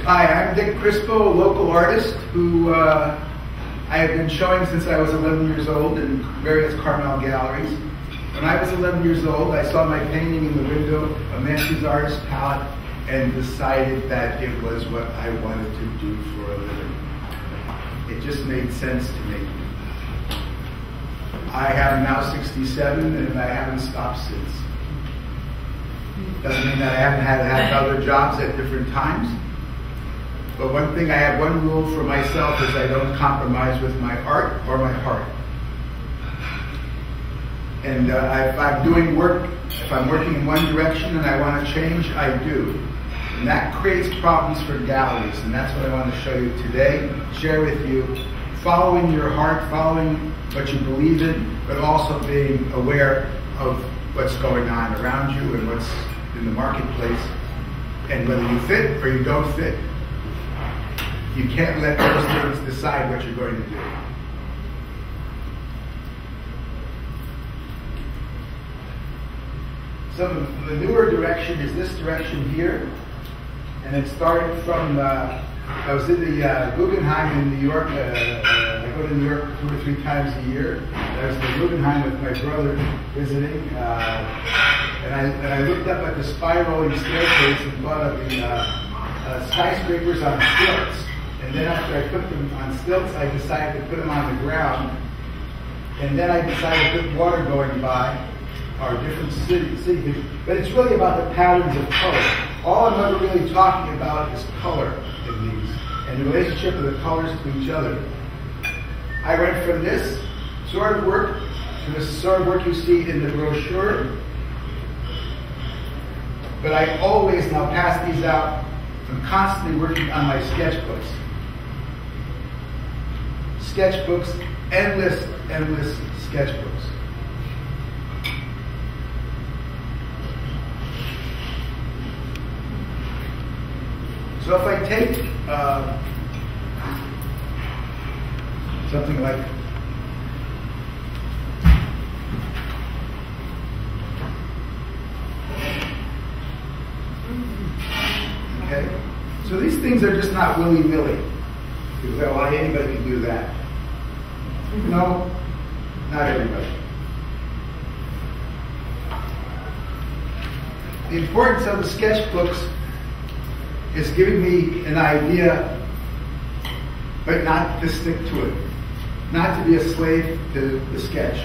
Hi, I'm Dick Crispo, a local artist who I have been showing since I was 11 years old in various Carmel galleries. When I was 11 years old, I saw my painting in the window of Nancy's artist palette and decided that it was what I wanted to do for a living. It just made sense to me. I am now 67 and I haven't stopped since. Doesn't mean that I haven't had other jobs at different times. But one thing, I have one rule for myself is I don't compromise with my art or my heart. And if I'm doing work, if I'm working in one direction and I want to change, I do. And that creates problems for galleries, and that's what I want to show you today, share with you. Following your heart, following what you believe in, but also being aware of what's going on around you and what's in the marketplace, and whether you fit or you don't fit. You can't let those things decide what you're going to do. So the newer direction is this direction here, and it started from, I was in the Guggenheim in New York. I go to New York 2 or 3 times a year. I was in the Guggenheim with my brother visiting, and I looked up at the spiraling staircase and thought of the skyscrapers on stilts. And then after I put them on stilts, I decided to put them on the ground. And then I decided to put water going by our different cities. But it's really about the patterns of color. All I'm ever really talking about is color in these, and the relationship of the colors to each other. I went from this sort of work to the sort of work you see in the brochure. But I always now pass these out. I'm constantly working on my sketchbooks. Sketchbooks, endless sketchbooks. So if I take something like okay, so these things are just not willy-nilly. Because well, anybody can do that. No, not everybody. The importance of the sketchbooks is giving me an idea, but not to stick to it. Not to be a slave to the sketch.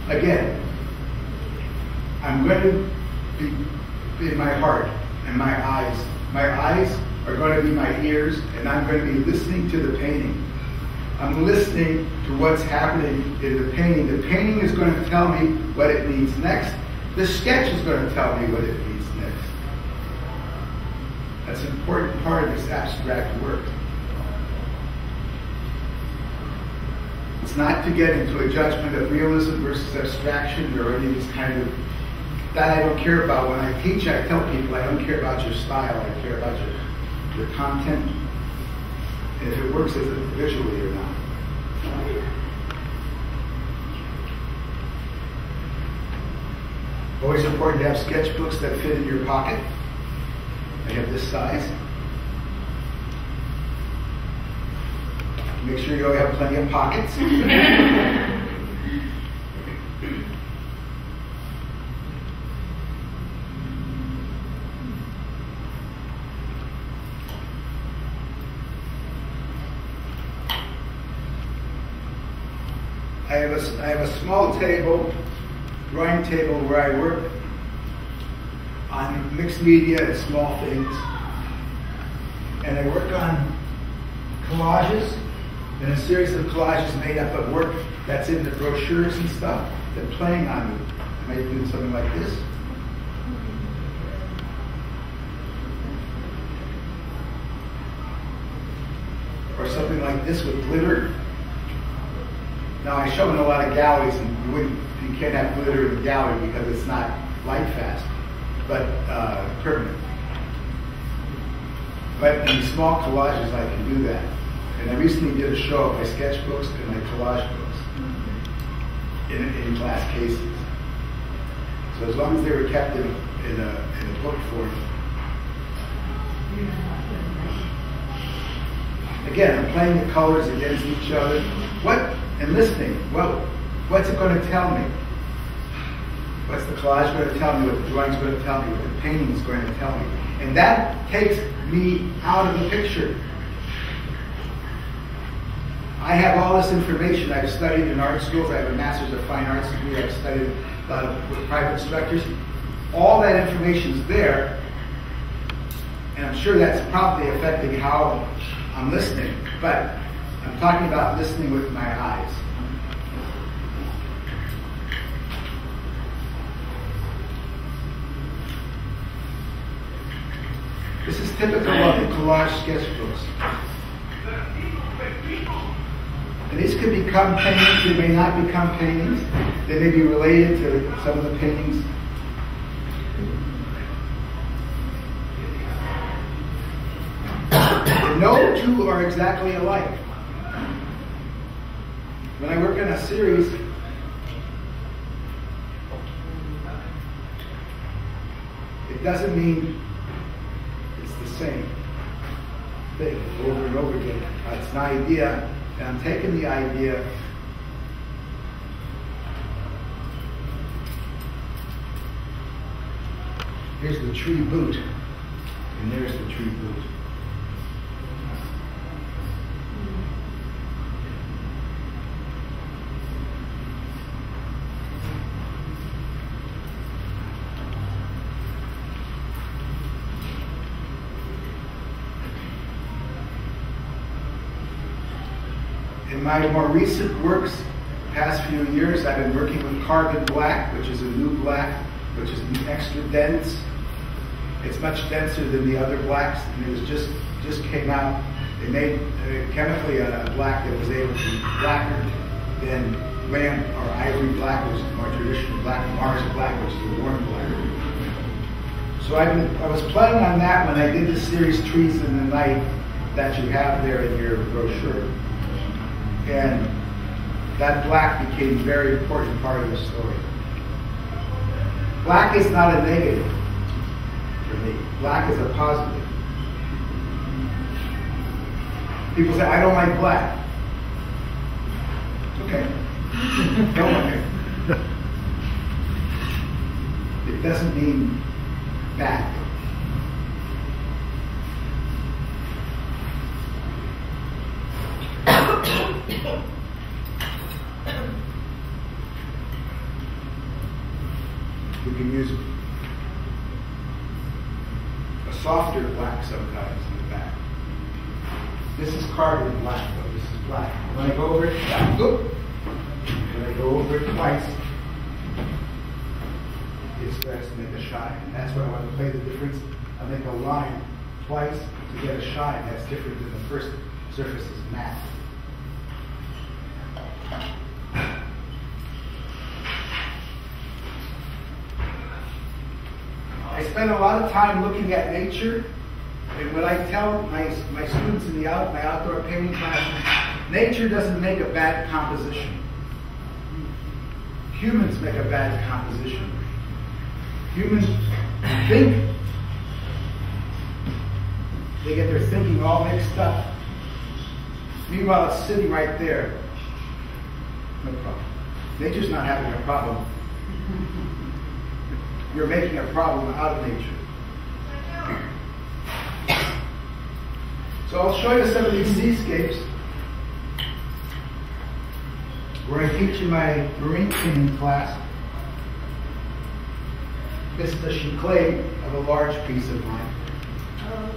Again, I'm going to be in my heart and my eyes. My eyes are going to be my ears, and I'm going to be listening to the painting. I'm listening to what's happening in the painting. The painting is going to tell me what it needs next. The sketch is going to tell me what it needs next. That's an important part of this abstract work. It's not to get into a judgment of realism versus abstraction or any of these kind of, that I don't care about. When I teach, I tell people I don't care about your style, I care about your content, and if it works as a visually or not. Always important to have sketchbooks that fit in your pocket. I have this size. Make sure you have plenty of pockets. I have a small table, drawing table, where I work on mixed media and small things. And I work on collages, and a series of collages made up of work that's in the brochures and stuff, that playing on it. I might do something like this. Or something like this with glitter. Now I show in a lot of galleries, and you can't have glitter in a gallery because it's not light fast, but permanent. But in small collages I can do that. And I recently did a show of my sketchbooks and my collage books in glass cases. So as long as they were kept in in a book form. Again, I'm playing the colors against each other. And listening. What's it going to tell me? What's the collage going to tell me? What the drawing's going to tell me? What the painting is going to tell me? And that takes me out of the picture. I have all this information. I've studied in art schools. I have a Master's of Fine Arts degree. I've studied a lot with private instructors. All that information is there, and I'm sure that's probably affecting how I'm listening. But I'm talking about listening with my eyes. This is typical of the collage sketchbooks. And these could become paintings, they may not become paintings. They may be related to some of the paintings. And no two are exactly alike. When I work on a series, it doesn't mean it's the same thing over and over again. It's an idea. And I'm taking the idea here's the tree boot, and there's the tree boot. In my more recent works, past few years, I've been working with carbon black, which is a new black, which is extra dense. It's much denser than the other blacks, and it was just came out. They made chemically a black that was able to be blacker than lamp or ivory black, which is more traditional black, Mars black, which is a warm black. So I was planning on that when I did the series Trees in the Night that you have there in your brochure. And that black became a very important part of the story. Black is not a negative for me. Black is a positive. People say, I don't like black. Okay. Don't like it. It doesn't mean bad. We can use a softer black sometimes in the back. This is carbon black though, this is black. When I go over it, when I go over it twice, it starts to make a shine. And that's why I want to play the difference. I make a line twice to get a shine. That's different than the first surface is matte. I spend a lot of time looking at nature, and what I tell my students in my outdoor painting classes, nature doesn't make a bad composition. Humans make a bad composition. Humans think, they get their thinking all mixed up. Meanwhile, it's sitting right there. No problem. Nature's not having a problem. You're making a problem out of nature. So I'll show you some of these seascapes where I teach in my marine painting class. This is the chiclet of a large piece of mine. Oh,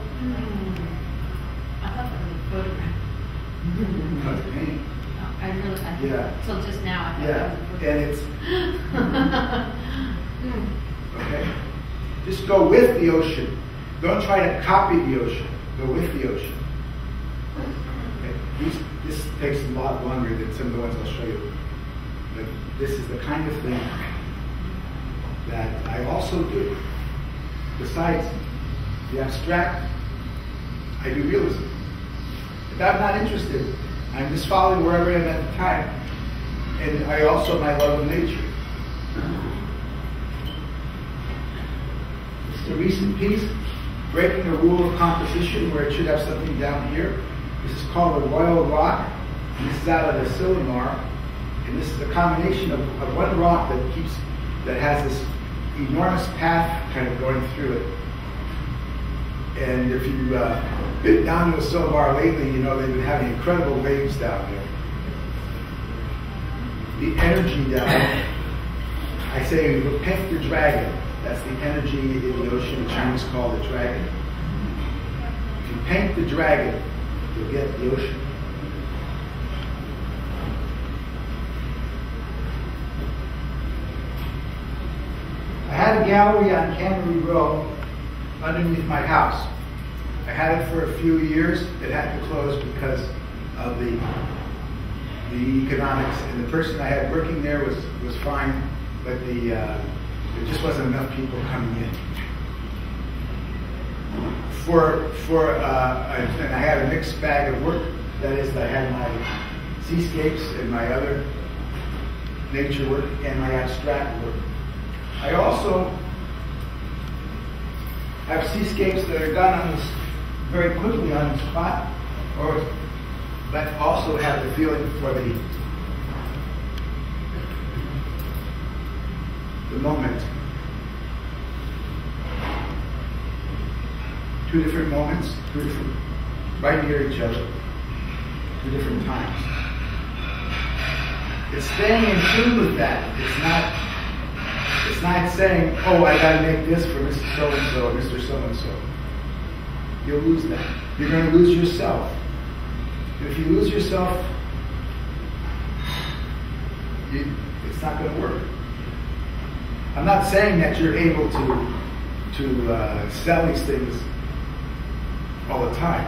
I thought that was a photograph. No, it's a painting. Oh, I really, Yeah. Till just now, I thought Yeah, that was a and photograph. okay? Just go with the ocean. Don't try to copy the ocean. Go with the ocean. Okay? This takes a lot longer than some of the ones I'll show you. But this is the kind of thing that I also do. Besides the abstract, I do realism. If I'm not interested, I'm just following wherever I am at the time. And I also my love of nature. a recent piece, breaking a rule of composition where it should have something down here. This is called a Royal Rock, and this is out of the Silmar, and this is a combination of one rock that has this enormous path kind of going through it. And if you've been down to the Silmar lately, you know they've been having incredible waves down there. The energy down, I say, paint the dragon. That's the energy in the ocean. The Chinese call it dragon. If you paint the dragon, you'll get the ocean. I had a gallery on Cannery Row underneath my house. I had it for a few years. It had to close because of the economics, and the person I had working there was fine, but there just wasn't enough people coming in. And I had a mixed bag of work. That is, I had my seascapes and my other nature work and my abstract work. I also have seascapes that are done on this very quickly on the spot, but also have the feeling for the moment. Two different moments, right near each other, two different times. It's staying in tune with that. It's not saying, oh, I gotta make this for Mrs. So-and-so or Mr. So-and-so. You'll lose that. You're going to lose yourself. And if you lose yourself, it's not going to work. I'm not saying that you're able to sell these things all the time.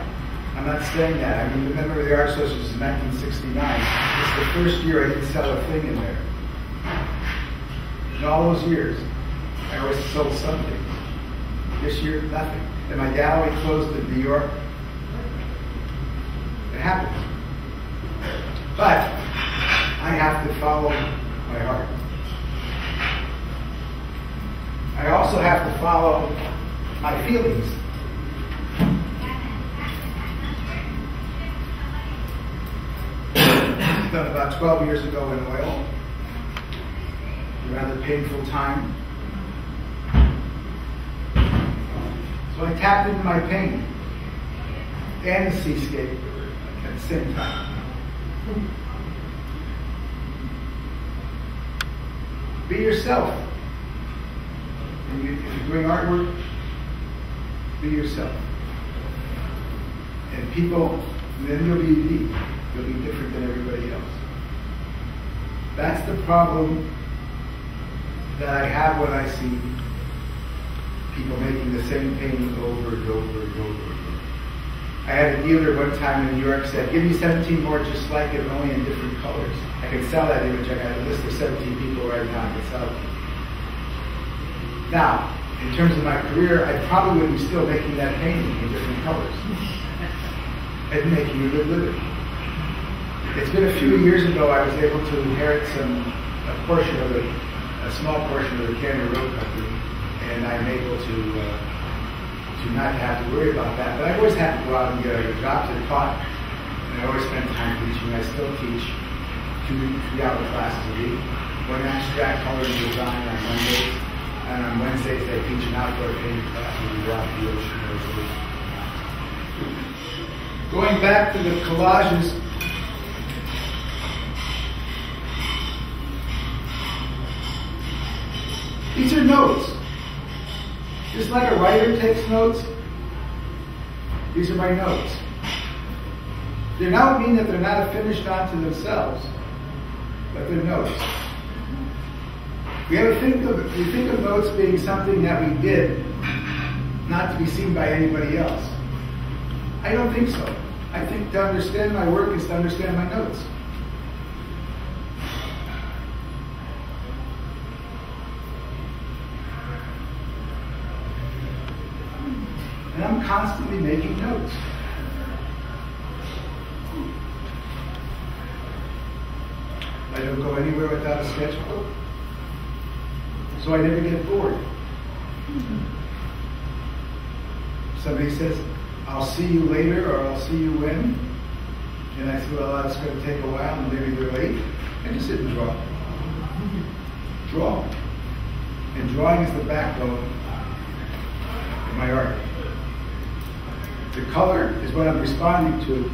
I'm not saying that. I mean, the member of the Art Association in 1969. It's the first year I didn't sell a thing in there. In all those years, I always sold something. This year, nothing. And my gallery closed in New York. It happens. But I have to follow my heart. I also have to follow my feelings. Done about 12 years ago in oil. A rather painful time. So I tapped into my pain and the seascape at the same time. Be yourself. And if you're doing artwork, be yourself. And then you'll be unique. You'll be different than everybody else. That's the problem that I have when I see people making the same painting over and over and over again. I had a dealer one time in New York said, give me 17 more just like it, only in different colors. I can sell that image. I got a list of 17 people right now I can sell it. Now, in terms of my career, I probably would be still making that painting in different colors and making a good living. It's been a few years ago I was able to inherit a small portion of the Cannery Row Company, and I'm able to not have to worry about that. But I always have to go out and get a job to taught, and I always spend time teaching. I still teach 2-3-hour classes a week. One abstract color and design on Mondays, and on Wednesdays I teach an outdoor painting class where we go out to the ocean every week. Going back to the collages, these are notes. Just like a writer takes notes, these are my notes. They don't mean that they're not finished onto themselves, but they're notes. We think of notes being something that we did, not to be seen by anybody else. I don't think so. I think to understand my work is to understand my notes. And I'm constantly making notes. I don't go anywhere without a sketchbook, so I never get bored. somebody says, I'll see you later, or I'll see you when. And I say, well, it's going to take a while, and maybe they're late. I just sit and draw. Draw. And drawing is the backbone of my art. The color is what I'm responding to,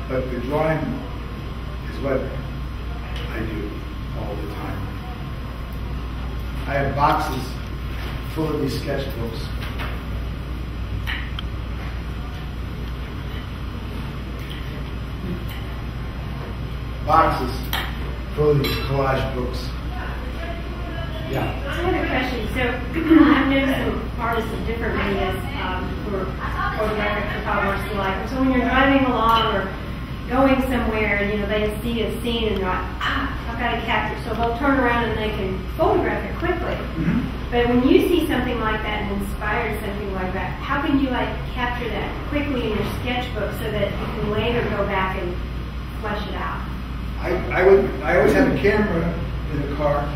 but the drawing is what I do all the time. I have boxes full of these sketchbooks. Boxes full of these collage books. Yeah. I have a question. So I've noticed some artists of different medias who are photographic photographers alike. So when you're driving along or going somewhere, and they see a scene and they're like, I've got to capture. So they'll turn around and they can photograph it quickly. Mm-hmm. But when you see something like that and inspired something like that, how can you capture that quickly in your sketchbook so that you can later go back and flesh it out? I always have a camera in the car.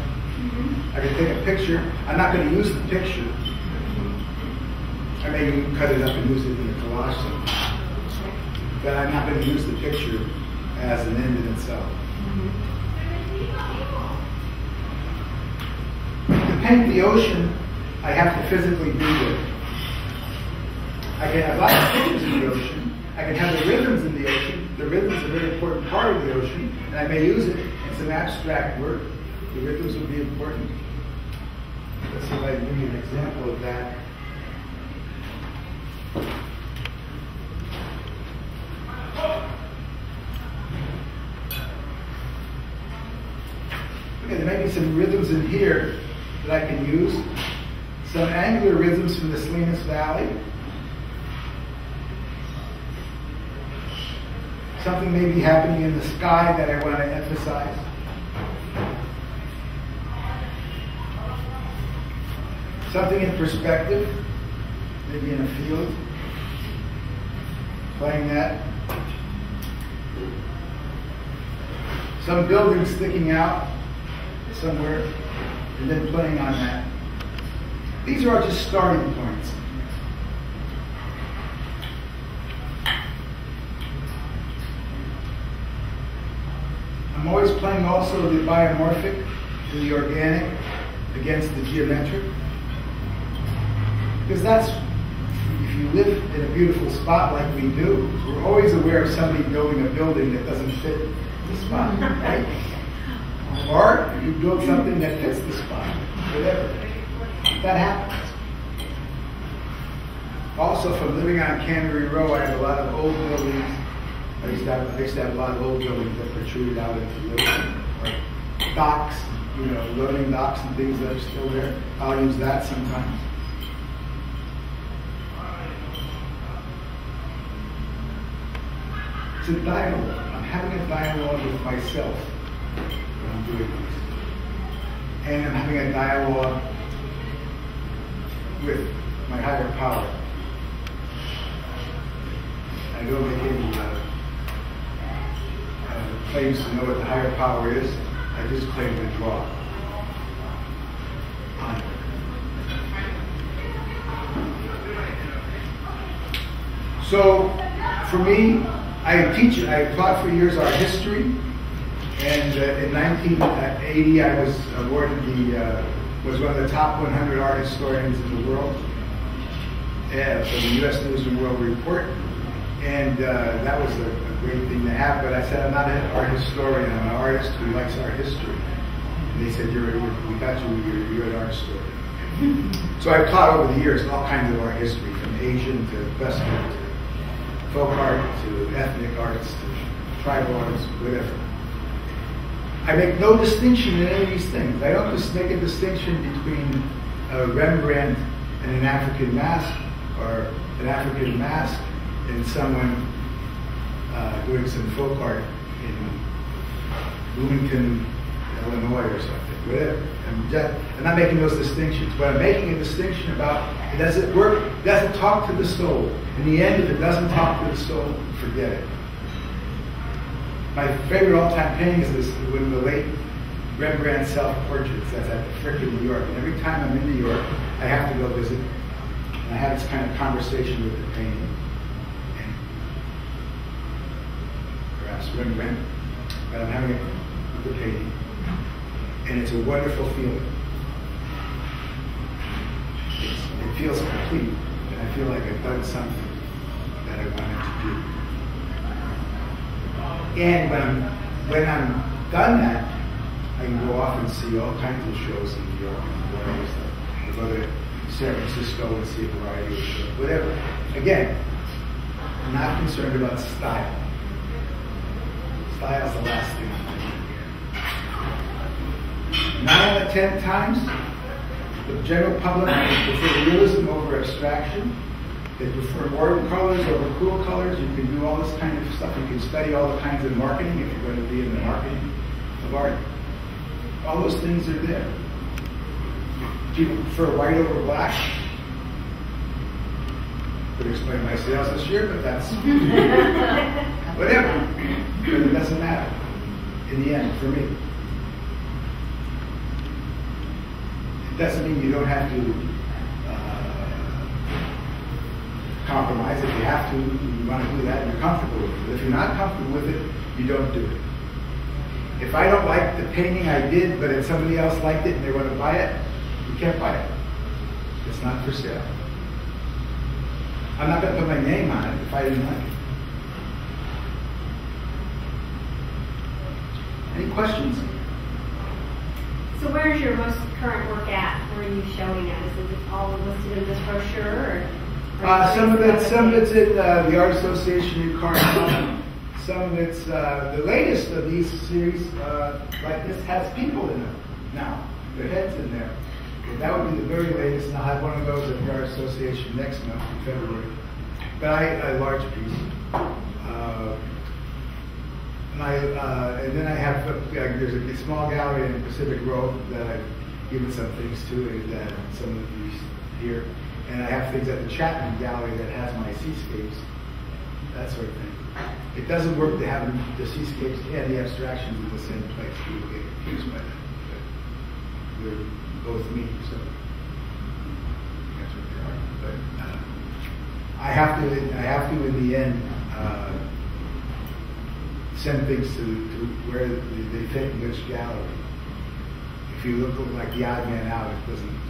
I can take a picture. I'm not going to use the picture. I may even cut it up and use it in the collage sometime. But I'm not going to use the picture as an end in itself. To paint the ocean, I have to physically be there. I can have lots of pictures in the ocean. I can have the rhythms in the ocean. The rhythms are a very important part of the ocean, and I may use it in some abstract work. The rhythms would be important. Let's see if I can give you an example of that. Okay, there may be some rhythms in here that I can use. Some angular rhythms from the Salinas Valley. Something may be happening in the sky that I want to emphasize. Something in perspective, maybe in a field. Playing that. Some building sticking out somewhere, and then playing on that. These are all just starting points. I'm always playing also the biomorphic and the organic against the geometric. Because that's, if you live in a beautiful spot like we do, we're always aware of somebody building a building that doesn't fit the spot, right? Or you build something that fits the spot, whatever. That happens. Also, from living on Cannery Row, I have a lot of old buildings. I used to have a lot of old buildings that protruded out into the ocean. Or docks, loading docks and things that are still there. I'll use that sometimes. It's a dialogue. I'm having a dialogue with myself when I'm doing this. And I'm having a dialogue with my higher power. I don't make any claims to know what the higher power is. I just claim to draw on it. So, for me, I taught for years art history, and in 1980 I was awarded was one of the top 100 art historians in the world for the U.S. News and World Report, and that was a great thing to have. But I said, I'm not an art historian, I'm an artist who likes art history. And they said, we got you, you're an art historian. So I've taught over the years all kinds of art history, from Asian to Western to folk art to ethnic arts to tribal arts, whatever. I make no distinction in any of these things. I don't just make a distinction between a Rembrandt and an African mask, or an African mask and someone doing some folk art in Bloomington, Illinois or something, whatever. I'm not making those distinctions, but I'm making a distinction about, it doesn't work, it doesn't talk to the soul. In the end, if it doesn't talk to the soul, forget it. My favorite all-time painting is this, one of the late Rembrandt self-portraits that's at the Frick in New York. And every time I'm in New York, I have to go visit and I have this kind of conversation with the painting, and perhaps Rembrandt, but I'm having it with the painting, and it's a wonderful feeling. It feels complete, and I feel like I've done something that I wanted to do. And when I'm done that, I can go off and see all kinds of shows in New York and whatever stuff. I go to San Francisco and see a variety of shows, whatever. Again, I'm not concerned about style. Style is the last thing I'm doing. 9 out of 10 times, the general public prefer realism over abstraction. They prefer warm colors over cool colors. You can do all this kind of stuff. You can study all the kinds of marketing if you're going to be in the marketing of art. All those things are there. People prefer white over black. Could explain my sales this year, but that's whatever. But it doesn't matter in the end for me. It doesn't mean you don't have to compromise. If you have to, you want to do that, you're comfortable with it. But if you're not comfortable with it, you don't do it. If I don't like the painting I did, but if somebody else liked it and they want to buy it, you can't buy it. It's not for sale. I'm not going to put my name on it if I didn't like it. Any questions? So where's your most current work at? Where are you showing at? Is it all listed in this brochure? Some of it's in the Art Association in Cardinal. Some of it's the latest of these series, like this, has people in them now. Their heads in there. And that would be the very latest, and I'll have one of those at the Art Association next month in February. But a large piece. And then I have there's a small gallery in Pacific Road that I've given some things to, and some of these here. And I have things at the Chapman Gallery that has my seascapes, that sort of thing. It doesn't work to have the seascapes and the abstractions in the same place. People get confused by that. But they're both me, so that's what they are. But I have to in the end send things to where they fit in which gallery. If you look like the odd man out, it doesn't.